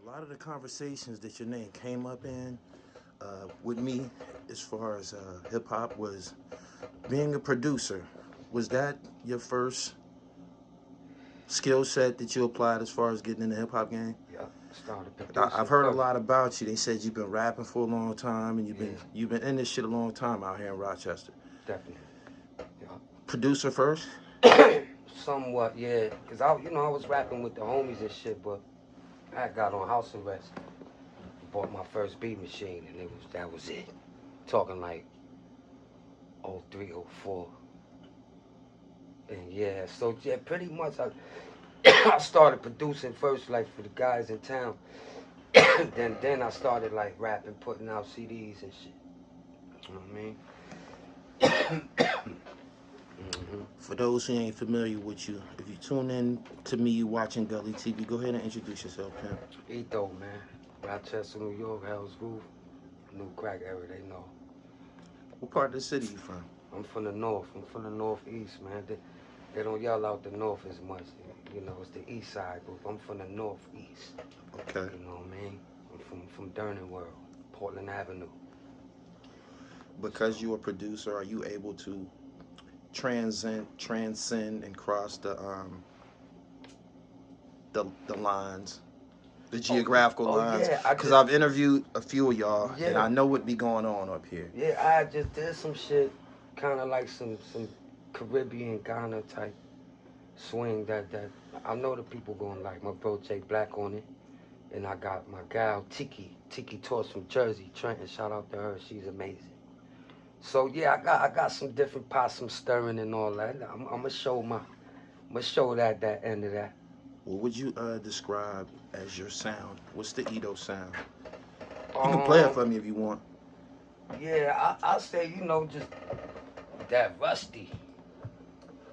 lot of the conversations that your name came up in with me as far as hip hop was being a producer. Was that your first skill set that you applied as far as getting in the hip hop game? Yeah, started I've producing heard a first. lot about you. They said you've been rapping for a long time and Yeah, you've been in this shit a long time out here in Rochester. definitely. Producer first? Yeah. Somewhat, yeah. Cause I was rapping with the homies and shit, but I got on house arrest. Bought my first beat machine, and that was it. Talking like 03, 04. And yeah, so yeah, pretty much I I started producing first, like for the guys in town. then I started like rapping, putting out CDs and shit. You know what I mean? For those who ain't familiar with you, if you tune in to me, you watching Gully TV, go ahead and introduce yourself, Pimp. ETO, man. Rochester, New York, Hell's Roof, New Crack area, they know. What part of the city you from? I'm from the north. I'm from the northeast, man. They don't yell out the north as much. You know, it's the east side, but I'm from the northeast. Okay. You know what I mean? I'm from Durning World, Portland Avenue. Because you're a producer, are you able to transcend, and cross the lines, the geographical lines? Yeah, Because I've interviewed a few of y'all, yeah. and I know what be going on up here. Yeah, I just did some shit, kind of like some Caribbean Ghana type swing that I know the people gonna like. My bro Jay Black on it, and I got my gal Tiki Torch from Jersey, Trenton. Shout out to her, she's amazing. So yeah, I got some different pots, some stirring and all that. I'm gonna show that end of that. What would you describe as your sound? What's the ETO sound? You can play it for me if you want. Yeah, I'll say, just that rusty,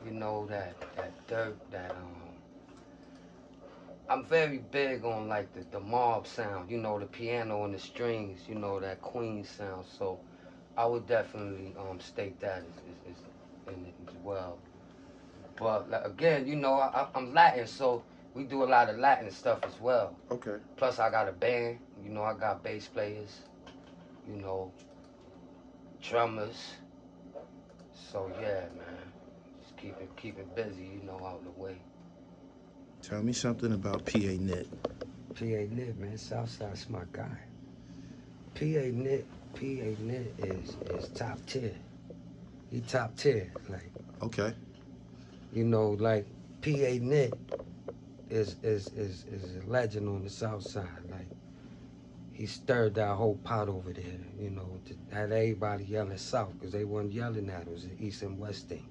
that dirt, I'm very big on like the mob sound, the piano and the strings, that Queen sound. So I would definitely state that is in it as well. But like, again, I'm Latin, so we do a lot of Latin stuff as well. Okay. Plus I got a band, I got bass players, drummers. So yeah, man, just keep it busy, out the way. Tell me something about PA Knit. PA Knit, man, Southside's my guy. PA Knit is top tier. He top tier, like. Okay. Like PA Knit is a legend on the South Side. Like, he stirred that whole pot over there, had everybody yelling South, because they weren't yelling that. It was an East and West thing.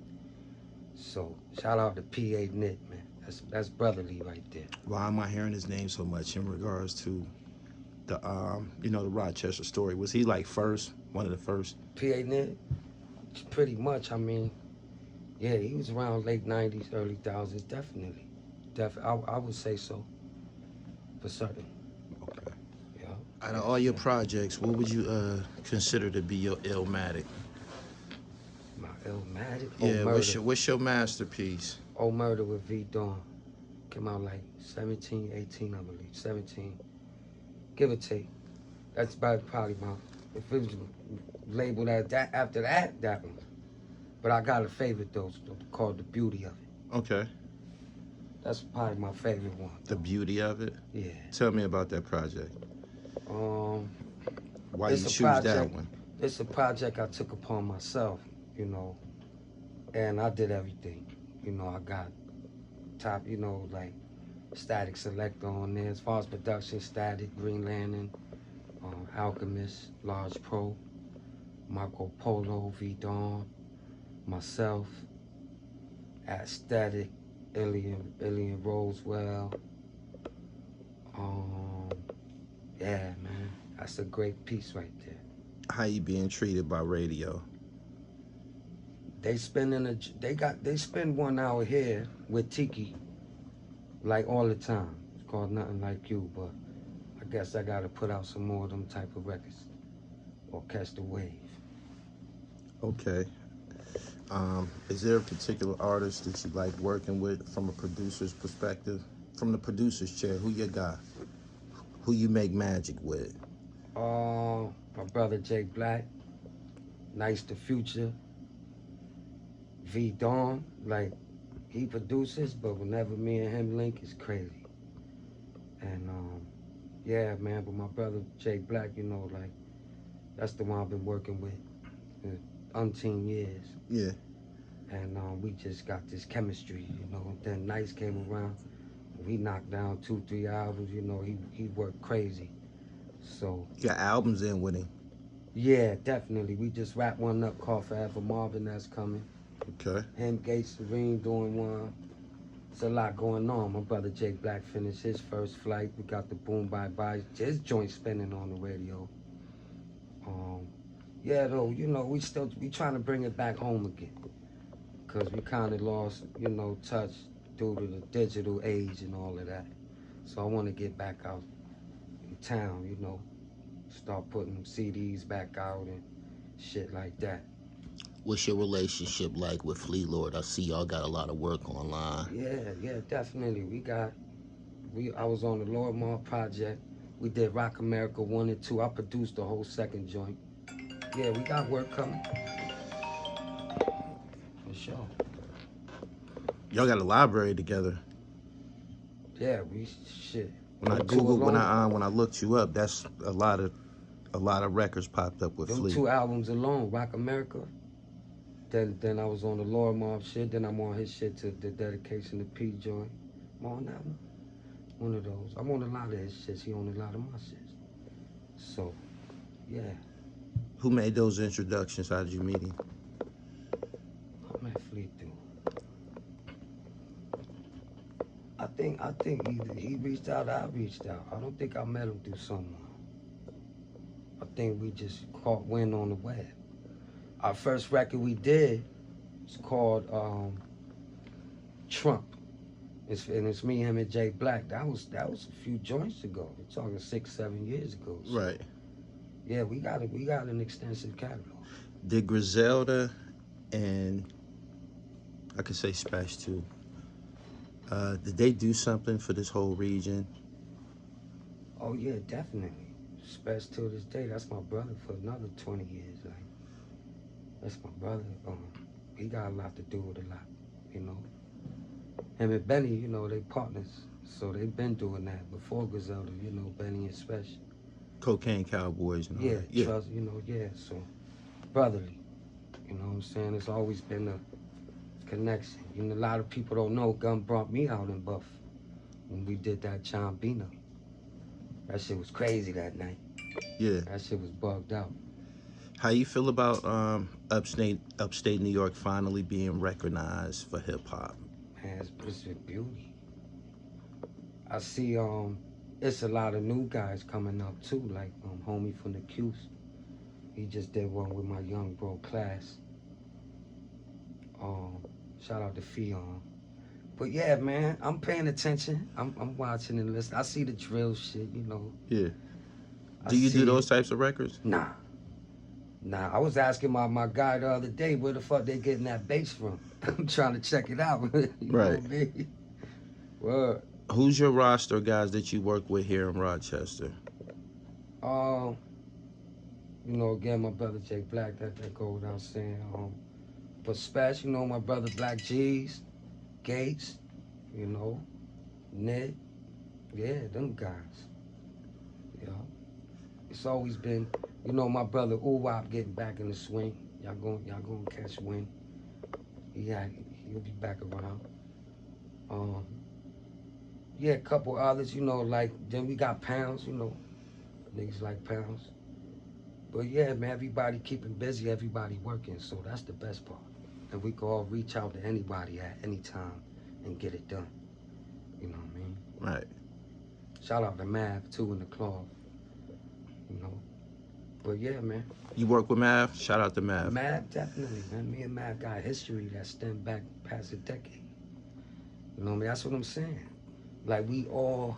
So shout out to PA Knit, man. That's brotherly right there. Why am I hearing his name so much in regards to the the Rochester story? Was he like one of the first? PA Knit, pretty much. I mean, yeah, he was around late 90s, early 2000s, definitely. I would say so, for certain. Okay. Yeah. Out of all your projects, what would you consider to be your Illmatic? My Illmatic? Yeah, what's your masterpiece? Old Murder with V Dawn. Came out like 17, 18, I believe. 17. Give or take. That's probably my, if it was labeled as that, after that one. But I got a favorite though, called The Beauty of It. Okay. That's probably my favorite one. The Beauty of It? Yeah. Tell me about that project. Why you choose that one? It's a project I took upon myself, and I did everything. I got top, like Static Selector on there. As far as production, Static, Green Lantern, Alchemist, Large Pro, Marco Polo, V Dawn, myself, Aesthetic, Alien Rosewell. Yeah, man, that's a great piece right there. How you being treated by radio? They spend 1 hour here with Tiki, like all the time. It's called Nothing Like You, but I guess I gotta put out some more of them type of records, or catch the wave. Okay. Is there a particular artist that you like working with from a producer's perspective? From the producer's chair, who your guy? Who you make magic with? My brother Jay Black, Nice the Future, V Dawn, like he produces, but whenever me and him link, it's crazy. And yeah, man, but my brother Jay Black, you know, like that's the one I've been working with for umpteen years. Yeah. And we just got this chemistry, you know. Then Nice came around, we knocked down 2-3 albums, you know. He worked crazy. So You got albums in with him. yeah, definitely. We just wrapped one up called Forever Marvin that's coming. Okay. Him, Gates, Serene doing one. It's a lot going on. My brother Jay Black finished his first flight. We got the Boom Bye Bye. His joint spinning on the radio. Yeah, though, you know, we trying to bring it back home again. Because we kind of lost, you know, touch due to the digital age and all of that. So I want to get back out in town, you know. Start putting CDs back out and shit like that. What's your relationship like with Flea Lord? I see y'all got a lot of work online. Yeah, definitely. I was on the Lord Mall project. We did Rock America 1 and 2. I produced the whole second joint. Yeah, we got work coming. For sure. Y'all got a library together. Yeah, we shit. When I Googled, when I looked you up, that's a lot of records popped up with Them Flea. 2 albums alone, Rock America. Then I was on the Lord Mob shit. Then I'm on his shit to the Dedication to P joint. I'm on that one. One of those. I'm on a lot of his shits. He on a lot of my shits. So, yeah. Who made those introductions? How did you meet him? I met Flea through. I think either he reached out or I reached out. I don't think I met him through someone. I think we just caught wind on the web. Our first record we did was called Trump. It's me, him, and Jay Black. That was a few joints ago. We're talking 6-7 years ago. So, Right. yeah, we got an extensive catalog. Did Griselda and I could say Spash too. Did they do something for this whole region? Oh yeah, definitely. Spash to this day. That's my brother for another 20 years. Like, that's my brother. He got a lot to do with a lot, you know. Him and Benny, you know, they partners. So they've been doing that before Griselda, you know, Benny and Spash. Cocaine Cowboys and all Yeah, that. Yeah. trust, you know, yeah. So brotherly. You know what I'm saying? It's always been a connection. You know, a lot of people don't know Gun brought me out in Buff when we did that John Bino. That shit was crazy that night. Yeah. That shit was bugged out. How you feel about upstate New York finally being recognized for hip hop? Man, it's a beauty. I see it's a lot of new guys coming up too, like homie from the Q's. He just did one with my young bro Class. Shout out to Fion. But yeah, man, I'm paying attention. I'm watching and listening. I see the drill shit, you know. Yeah. Do you do those types of records? Nah. I was asking my guy the other day where the fuck they getting that bass from. I'm trying to check it out. You know what I mean? Word. Who's your roster of guys that you work with here in Rochester? You know, again, my brother Jay Black, that go without saying. But Spash, you know, my brother Black G's, Gates, you know, Ned, yeah, them guys. Yeah. It's always been, you know, my brother Uwop getting back in the swing. Y'all gonna catch wind. He'll be back around. Yeah, a couple others, you know, like, then we got Pounds, you know, niggas like Pounds. But yeah, man, everybody keeping busy, everybody working, so that's the best part. And we can all reach out to anybody at any time and get it done. You know what I mean? Right. Shout out to Mav, too, in the cloth. You know? But yeah, man. You work with Mav? Shout out to Mav. Mav, definitely, man. Me and Mav got history that stemmed back past a decade. You know what I mean? That's what I'm saying. Like, we all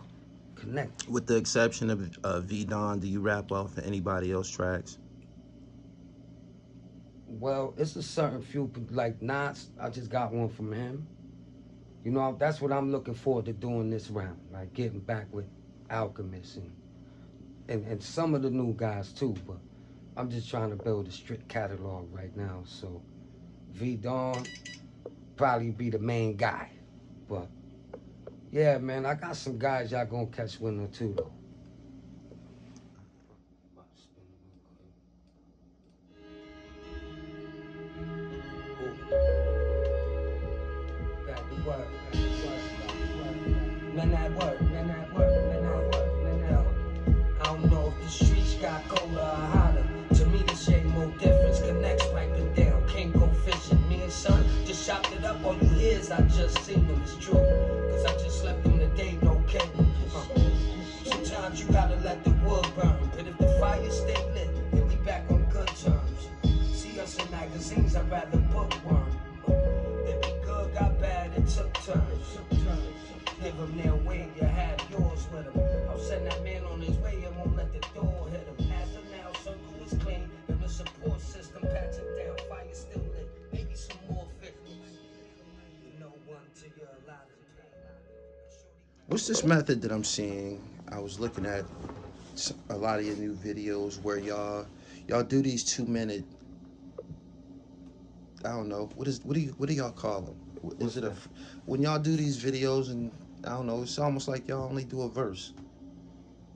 connect. With the exception of V Don, do you rap off of anybody else's tracks? Well, it's a certain few, like Nas, I just got one from him. You know, that's what I'm looking forward to doing this round. Like, getting back with Alchemist and and some of the new guys too, but I'm just trying to build a strict catalog right now. So V Dawn probably be the main guy. But yeah, man, I got some guys y'all gonna catch wind of too though. I don't know if the streets got colder or hotter. To me, this ain't no difference. Connects wiping down, can't go fishing. Me and son just chopped it up. All you hear is I just seen them. It's true, cause I just slept on the day, no cable. Sometimes you gotta let the wood burn, but if the fire stay lit, then we back on good terms. See us in magazines, I'd rather bookworm. They be good, got bad, it took turns. Give them their way, you have yours with them. I'll send that man on his way and won't let the door hit him. As of now, circle is clean, and the support system pats it down. Fire still lit, maybe some more 50s. You know, one to your lot of pain. What's this method that I'm seeing? I was looking at a lot of your new videos where y'all do these 2-minute. I don't know what do y'all call them? Is it when y'all do these videos and I don't know? It's almost like y'all only do a verse.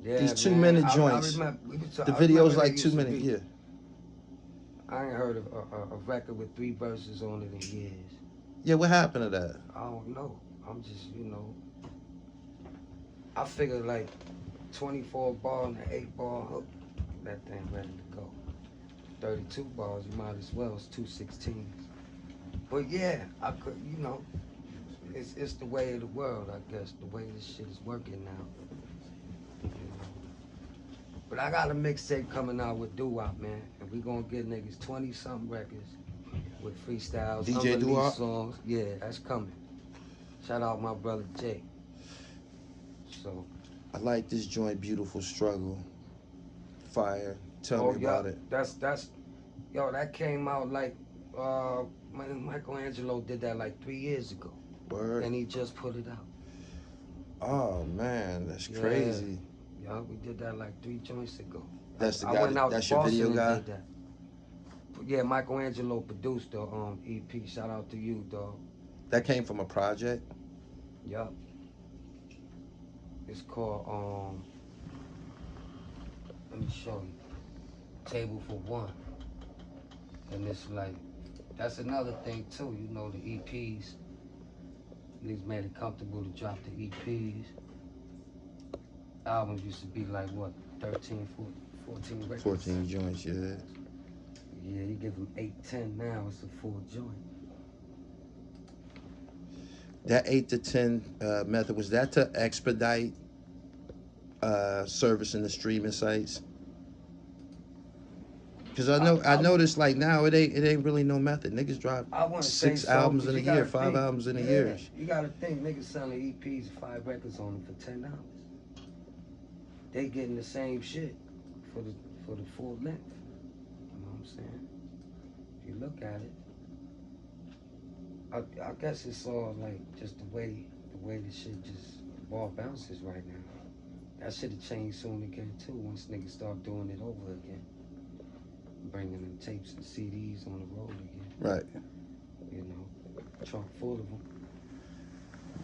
Yeah, these 2-minute joints. The videos like 2 minutes. Yeah. I ain't heard of a record with 3 verses on it in years. Yeah, what happened to that? I don't know. I'm just, I figured like 24 bar and an 8 bar hook, that thing ready to go. 32 bars, you might as well. It's 2 16s. But yeah, I could, it's the way of the world, I guess. The way this shit is working now. But I got a mixtape coming out with doo-wop, man, and we gonna get niggas 20-something records with freestyles, DJ unreleased songs. Yeah, that's coming. Shout out my brother Jay. So I like this joint, Beautiful Struggle. Fire. Tell me about it. That came out like Michelangelo did that like 3 years ago. Word. And he just put it out. Oh man, that's crazy. Yeah, we did that like 3 joints ago. That's the I guy. went out That's to your Boston video guy. and did that. Yeah, Michelangelo produced the EP. Shout out to you, dog. That came from a project. Yup. It's called let me show you. Table for One. And it's like, that's another thing too, the EPs. Niggas made it comfortable to drop the EPs. Albums used to be like what, 13, 14 records? 14 joints, yeah. Yeah, you give them 8, 10 now, it's a full joint. That 8 to 10 method, was that to expedite service in the streaming sites? Because I noticed like now it ain't really no method. Niggas drop 6 albums in a year, 5 albums in a year. You gotta think niggas selling EPs, 5 records on them for $10. They getting the same shit for the full length. You know what I'm saying? If you look at it, I guess it's all like just the way the shit just ball bounces right now. That should have changed soon again too once niggas start doing it over again. Bringing them tapes and CDs on the road again. Right. Trunk full of them.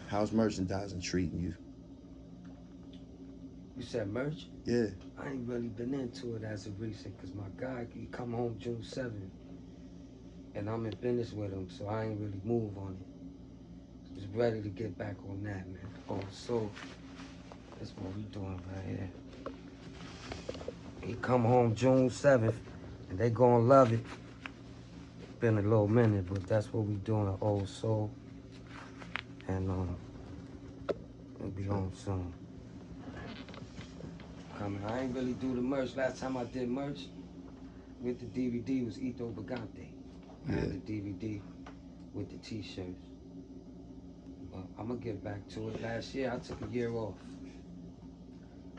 How's merchandising treating you? You said merch? Yeah. I ain't really been into it as of recent because my guy, he come home June 7th. And I'm in business with him, so I ain't really move on it. Just ready to get back on that, man. Oh, so that's what we doing right here. He come home June 7th, and they gonna love it. Been a little minute, but that's what we doing, an Old Soul. And we'll be on soon. Coming. I ain't really do the merch. Last time I did merch with the DVD was Ito Bagante. I had the DVD with the t-shirts. But I'm gonna get back to it. Last year, I took a year off.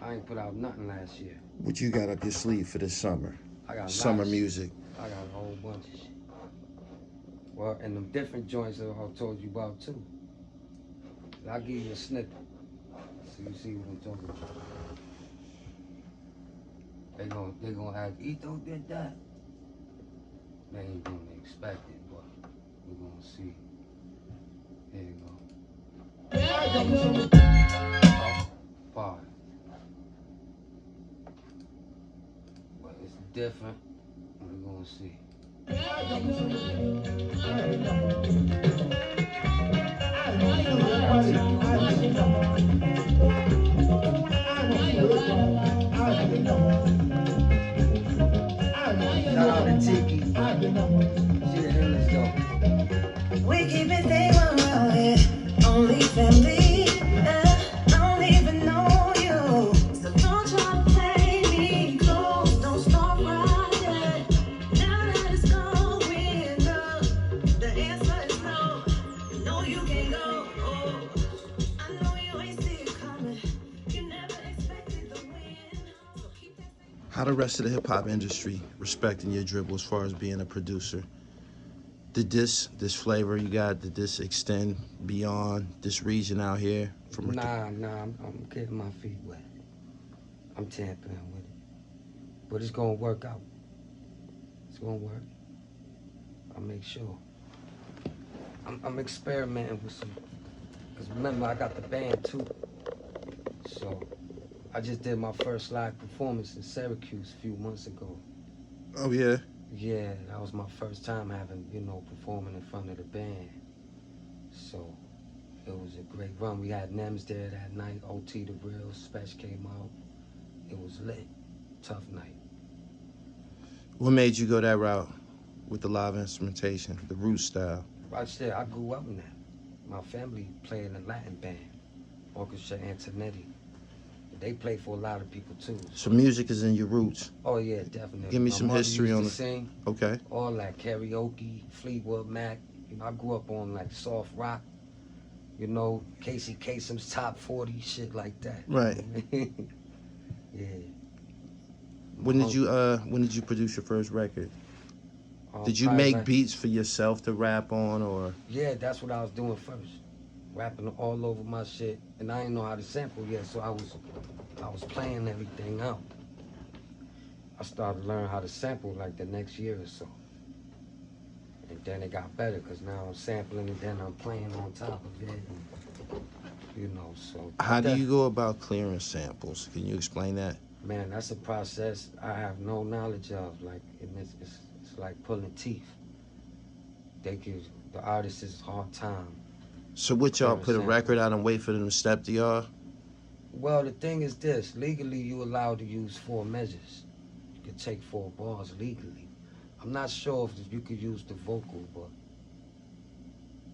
I ain't put out nothing last year. What you got up your sleeve for this summer? I got summer music. I got a whole bunch of shit. Well, and them different joints that I told you about too. I'll give you a snippet so you see what I'm talking about. They gonna ask, ETO did that. They ain't gonna expect it, but we're gonna see. Here you go. Part. But it's different. We're gonna see. Shout out to Tiki. She the illest though. We keep it thing around here, only family. I don't even know you, so don't try to play me close. Don't start right yet. Now that it's going up, the answer is no. You know you can't go. I know you ain't see it coming. You never expected the win. So keep that thing. How the rest of the hip hop industry respecting your dribble as far as being a producer? Did this flavor you got, did this extend beyond this region out here? Nah, I'm getting my feet wet. I'm tampering with it. But it's gonna work out. It's gonna work. I'll make sure. I'm experimenting with some, because remember I got the band too. So I just did my first live performance in Syracuse a few months ago. Oh yeah? Yeah, that was my first time having, performing in front of the band. So it was a great run. We had Nems there that night, OT the Real, Special came out. It was lit. Tough night. What made you go that route with the live instrumentation, the root style? Right there, I grew up in that. My family played in a Latin band, Orchestra Antonetti. They play for a lot of people too. So music is in your roots. Oh yeah, definitely. Give me My some mother history used on to it. sing. Okay. All that karaoke, Fleetwood Mac. I grew up on like soft rock. Casey Kasem's top 40, shit like that. Right. Yeah. When did you produce your first record? Did you probably make like- beats for yourself to rap on, or? Yeah, that's what I was doing first. Rapping all over my shit. And I didn't know how to sample yet, so I was playing everything out. I started learning how to sample like the next year or so. And then it got better, because now I'm sampling and then I'm playing on top of it. And, so. How do you go about clearing samples? Can you explain that? Man, that's a process I have no knowledge of. Like, and it's like pulling teeth. They give the artists a hard time. So what, y'all Clearing put a samples. record out and wait for them to step to y'all? Well, the thing is this. Legally, you're allowed to use 4 measures. You can take 4 bars legally. I'm not sure if you could use the vocal, but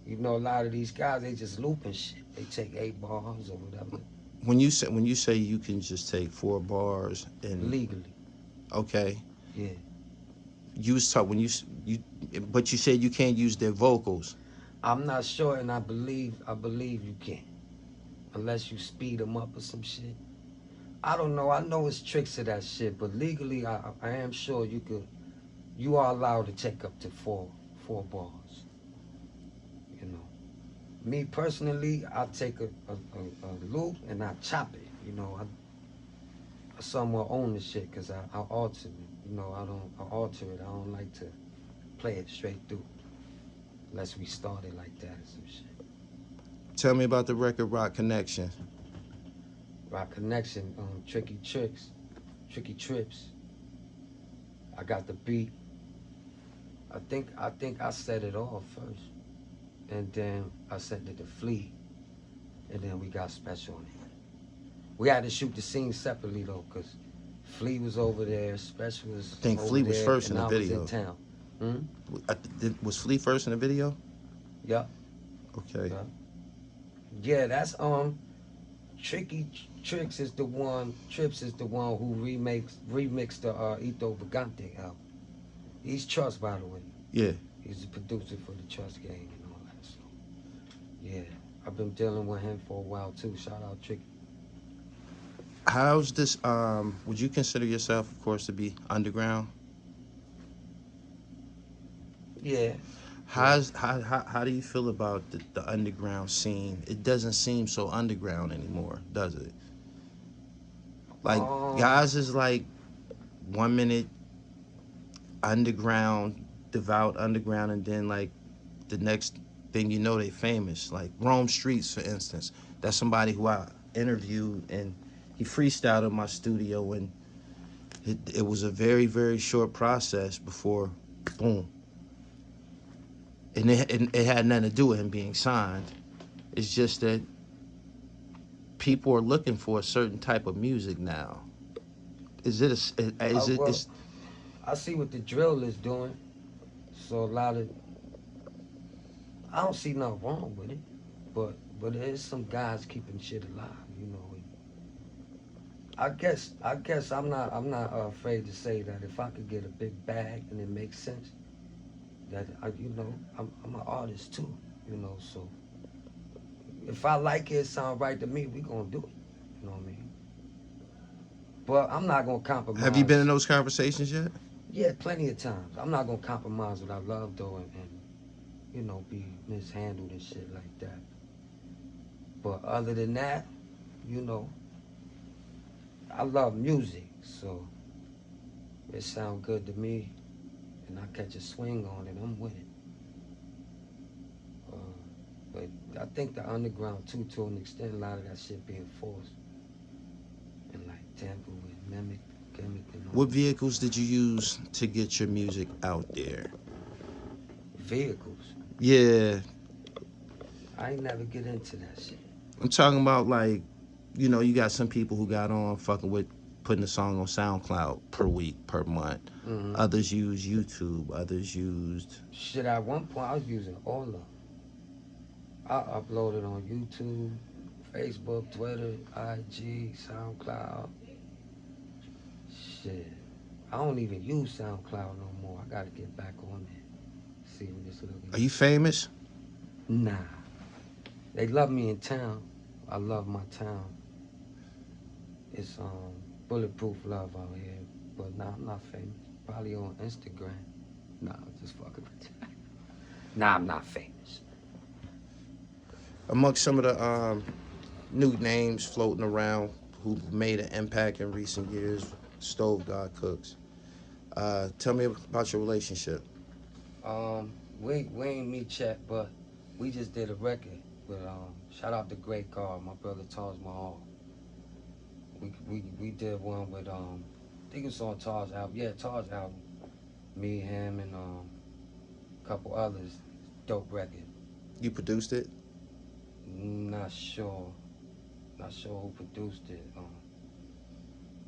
a lot of these guys, they just looping shit. They take 8 bars or whatever. When you say you can just take 4 bars and Legally, okay, yeah. you was taught but you said you can't use their vocals. I'm not sure, and I believe you can, unless you speed them up or some shit. I don't know. I know it's tricks to that shit, but legally, I am sure you are allowed to take up to 4 bars. Me personally, I take a loop and I chop it. I somewhat own the shit because I alter it. I alter it. I don't like to play it straight through unless we start it like that or some shit. Tell me about the record Rock Connection. Rock Connection, Tricky Trips. I got the beat. I think I set it off first. And then I sent it to Flea. And then we got Special on it. We had to shoot the scene separately though, because Flea was over there, Special was I think over Flea was there, first in and the I video. was in town. Was Flea first in the video? Yep. Okay. Yep. Yeah, that's Tricky Trips is the one who remixed the Ito Vagante album. He's Trust, by the way. Yeah. He's the producer for the Trust Gang and all that. So yeah, I've been dealing with him for a while too. Shout out Tricky. How's this? Would you consider yourself, of course, to be underground? Yeah. How do you feel about the underground scene? It doesn't seem so underground anymore, does it? Like guys is like 1 minute underground, devout underground, and then like the next thing you know, they famous. Like Rome Streets, for instance. That's somebody who I interviewed, and he freestyled in my studio, and it was a very, very short process before, boom. And it had nothing to do with him being signed. It's just that people are looking for a certain type of music now. Is it I see what the drill is doing. So a lot of, I don't see nothing wrong with it, but there's some guys keeping shit alive, you know. I guess I'm not afraid to say that if I could get a big bag and it makes sense, that I'm an artist too, you know. So if I like it, sound right to me, we gonna do it, you know what I mean. But I'm not gonna compromise. Have you been in those conversations yet? Yeah, plenty of times. I'm not gonna compromise what I love though, and you know, be mishandled and shit like that. But other than that, you know, I love music, so it sound good to me, and I catch a swing on it, I'm with it. But I think the underground too, to an extent, a lot of that shit being forced and like tampered with, gimmick and all. What vehicles did you use to get your music out there? Vehicles? Yeah. I ain't never get into that shit. I'm talking about, like, you know, you got some people who got on fucking with putting a song on SoundCloud per week, per month. Mm-hmm. Others use YouTube. Others used... Shit, at one point I was using all of them. I uploaded on YouTube, Facebook, Twitter, IG, SoundCloud. Shit. I don't even use SoundCloud no more. I gotta get back on there. See what this looking like. Are you famous? Nah. They love me in town. I love my town. It's bulletproof love out here. But nah, I'm not famous. Probably on Instagram. Nah, I'm just fucking with you. Nah, I'm not famous. Amongst some of the new names floating around who made an impact in recent years, Stove God Cooks. Tell me about your relationship. We ain't meet yet, but we just did a record with shout out to Great Car, my brother Taj Mahal. We did one with I think it's on Taj album. Yeah, Taj album. Me, him, and a couple others. Dope record. You produced it? Not sure who produced it.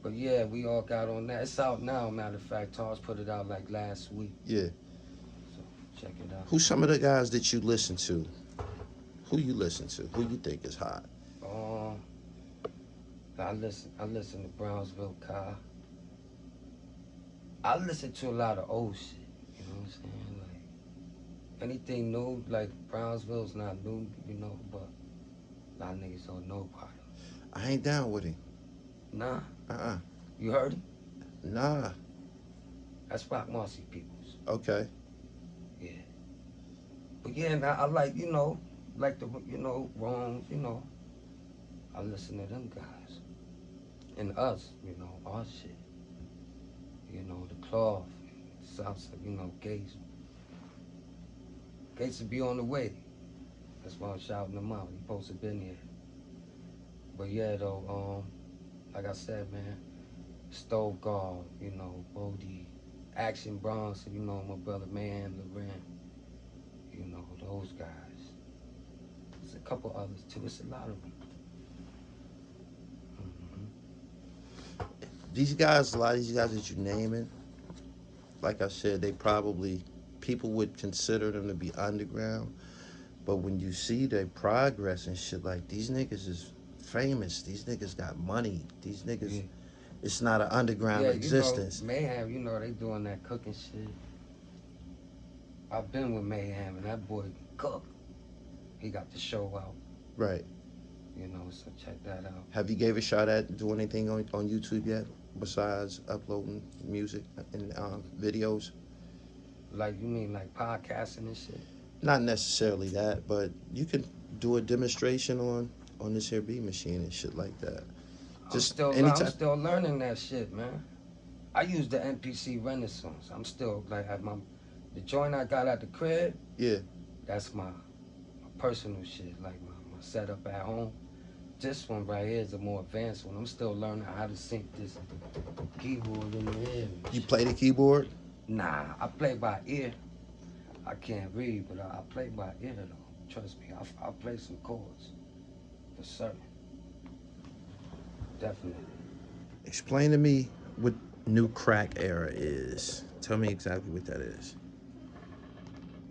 But yeah, we all got on that. It's out now, matter of fact. Taj put it out like last week. Yeah. So check it out. Who's some of the guys that you listen to? Who you listen to? Who you think is hot? I listen to Brownsville Khai. I listen to a lot of old shit. You know what I'm saying? Like anything new, like Brownsville's not new, you know, but a lot of niggas don't know about it. I ain't down with him. Nah. Uh-uh. You heard him? Nah. That's Rock Marcy Peoples. Okay. Yeah. But yeah, and I like, you know, like the, you know, Wrongs, you know. I listen to them guys. And us, you know, our shit. You know, the Cloth, Southside, you know, Gates. Gates will be on the way. That's why I'm shouting him out. He supposed to been here. But yeah, though, like I said, man, Stove Guard, you know, Bodie, Action Bronson, you know, my brother Mayhem Loren, you know, those guys. There's a couple others too. It's a lot of them. These guys, a lot of these guys that you're naming, like I said, they probably, people would consider them to be underground. But when you see their progress and shit, like, these niggas is famous. These niggas got money. These niggas, yeah. It's not an underground existence. You know, Mayhem, you know, they doing that cooking shit. I've been with Mayhem, and that boy cook. He got the show out. Right. You know, so check that out. Have you gave a shot at doing anything on YouTube yet, besides uploading music and videos? Like, you mean like podcasting and shit? Not necessarily that, but you can do a demonstration on this here beat machine and shit like that. I'm still learning that shit, man. I use the MPC Renaissance. I'm still like at the joint I got at the crib. Yeah. That's my personal shit, like my setup at home. This one right here is a more advanced one. I'm still learning how to sync this keyboard in the ear. You play the keyboard? Nah, I play by ear. I can't read, but I play by ear though. Trust me, I'll play some chords for certain. Definitely. Explain to me what new crack era is. Tell me exactly what that is.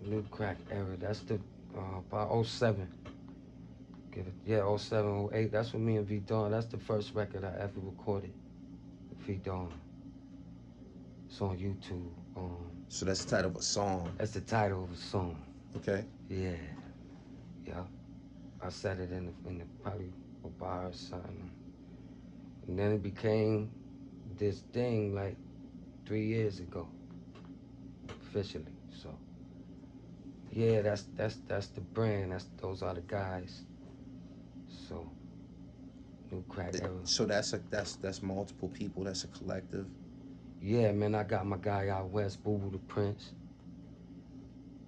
New crack era. That's the about 07. Get it? Yeah, 07, 08. That's with me and V Dawn. That's the first record I ever recorded with V Dawn. It's on YouTube. So that's the title of a song. That's the title of a song. Okay. Yeah. Yeah. I said it in the probably a bar or something. And then it became this thing like 3 years ago. Officially. So yeah, that's the brand. Those are the guys. So new crack era. So that's multiple people, that's a collective. Yeah, man, I got my guy out west, Boo Boo the Prince,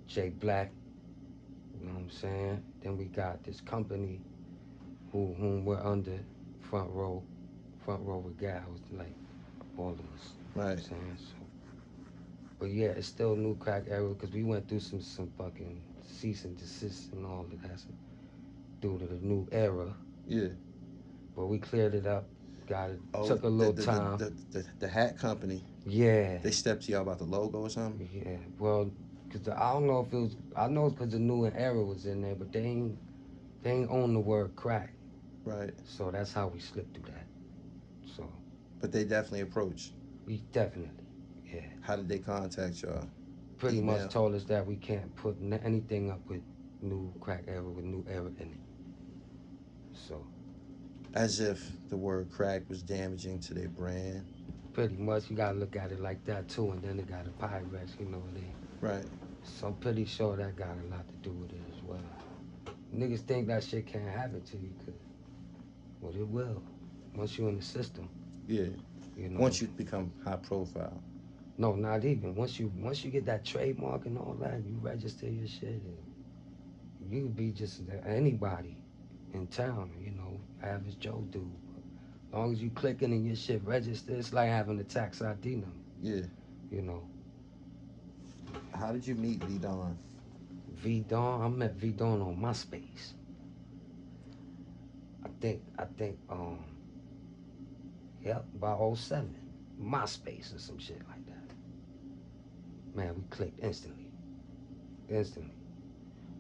Jay Black, you know what I'm saying? Then we got this company whom we're under, front row with gals, like all of us. Right. You know what I'm saying? So, but yeah, it's still new crack era because we went through some fucking cease and desist and all of that due to the new era. Yeah. But we cleared it up. Got it. Took a little time. The hat company. Yeah. They stepped to y'all about the logo or something? Yeah. Well, cause I don't know if it was. I know it's cause the new era was in there, but they ain't own the word crack. Right. So that's how we slipped through that. So. But they definitely approached. We definitely. Yeah. How did they contact y'all? Pretty Email. much told us that we can't put anything up with new crack era with new era in it. So. As if the word crack was damaging to their brand. Pretty much, you gotta look at it like that too, and then they got a Pyrex, you know what I mean? Right. So I'm pretty sure that got a lot to do with it as well. Niggas think that shit can't happen to you, well, it will. Once you're in the system. Yeah. You know. Once you become high profile. No, not even. Once you get that trademark and all that, you register your shit, and you could be just anybody in town, you know, average Joe dude. As long as you clicking and your shit registered, it's like having a tax ID number. Yeah. You know. How did you meet V Dawn? V Dawn, I met V Dawn on MySpace. I think, yep, about 07. MySpace or some shit like that. Man, we clicked instantly. Instantly.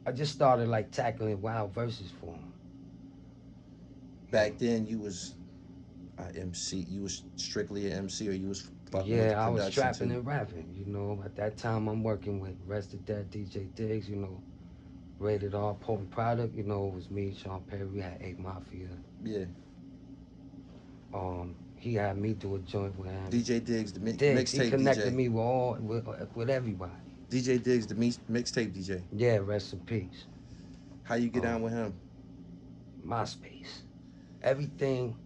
I just started like tackling wild verses for him. Back then, you was MC. You was strictly an MC, or you was fucking with the Yeah, I was production trapping too? and rapping, you know. At that time, I'm working with Rest of Dead, DJ Diggs, you know. Rated R, Potent Product, you know, it was me, Sean Perry, we had 8 Mafia. Yeah. He had me do a joint with him. DJ Diggs, the Diggs, mixtape DJ. he connected me with everybody. DJ Diggs, the mixtape DJ. Yeah, rest in peace. How you get down with him? MySpace. Everything.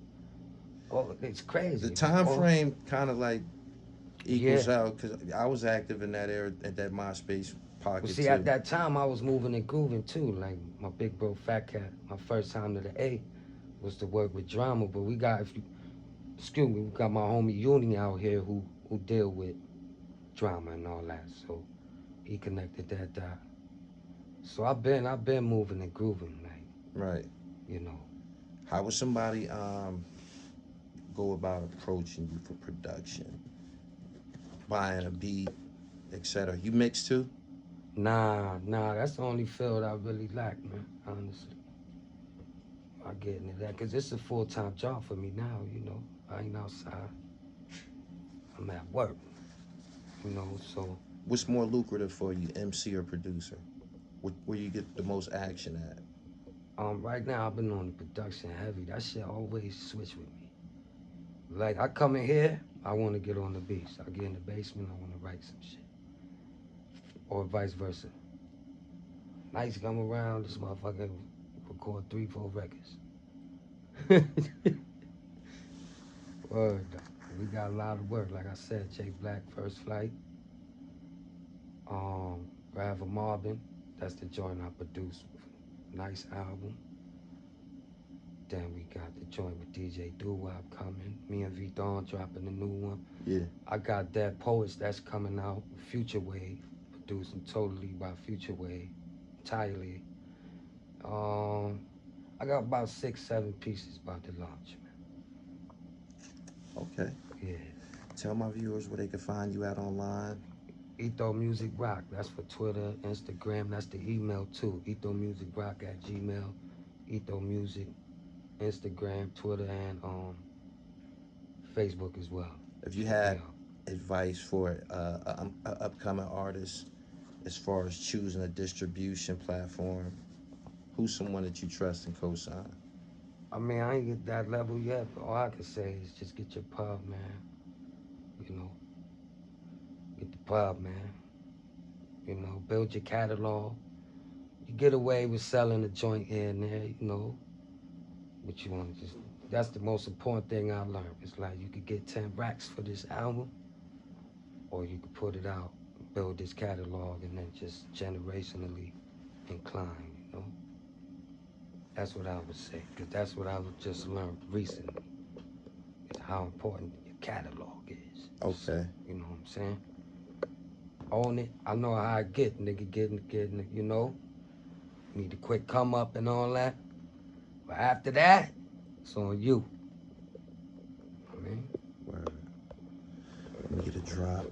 Oh, it's crazy. The time frame kind of like equals out, because I was active in that era at that MySpace pocket. Well, see, too. at that time I was moving and grooving too. Like my big bro Fat Cat, my first time to the A was to work with drama. But we got, we got my homie Uni out here who deal with drama and all that. So he connected that dot. So I've been moving and grooving, like. Right. You know. How would somebody go about approaching you for production? Buying a beat, etc. You mix too? Nah, that's the only field I really lack, man, honestly. I get into that, because it's a full-time job for me now, you know. I ain't outside. I'm at work, you know, so. What's more lucrative for you, MC or producer? Where you get the most action at? Right now, I've been on the production heavy. That shit always switch with me. Like, I come in here, I want to get on the beats. I get in the basement, I want to write some shit. Or vice versa. Nights come around, this motherfucker record 3-4 records. Word, we got a lot of work. Like I said, Jay Black, First Flight. Raver Marvin, that's the joint I produced. Nice album. Then we got the joint with DJ Doo-Wop coming. Me and V Dawn dropping a new one. Yeah. I got Dead Poets that's coming out. Future Wave, producing totally by Future Wave, entirely. I got about 6, 7 pieces about to launch, man. Okay. Yeah. Tell my viewers where they can find you at online. ETO Music Rock, that's for Twitter, Instagram, that's the email too. ETOmusicrock@gmail. ETO Music, Instagram, Twitter, and Facebook as well. If you had advice for an upcoming artist as far as choosing a distribution platform, who's someone that you trust and co-sign? I mean, I ain't get that level yet, but all I can say is just get your pub, man. You know, get the pub, man. You know, build your catalog. You get away with selling a joint here and there, you know. But you want to just, that's the most important thing I learned. It's like you could get 10 racks for this album, or you could put it out, build this catalog, and then just generationally incline, you know. That's what I would say, because that's what I just learned recently, is how important your catalog is. Okay. So, you know what I'm saying? Own it. I know how I get, nigga, getting, you know. Need a quick come up and all that. But after that, it's on you. I mean, Word. Let me get a drop,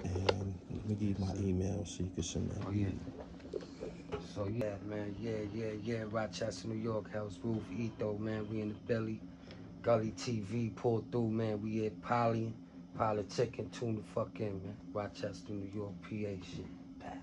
and let me give you my email so you can send that. Oh, yeah. So, yeah, man, yeah. Rochester, New York, House Roof, ETO, man, we in the belly. Gully TV, pull through, man, we at politicking, tune the fuck in, man. Rochester, New York, PA shit, pal.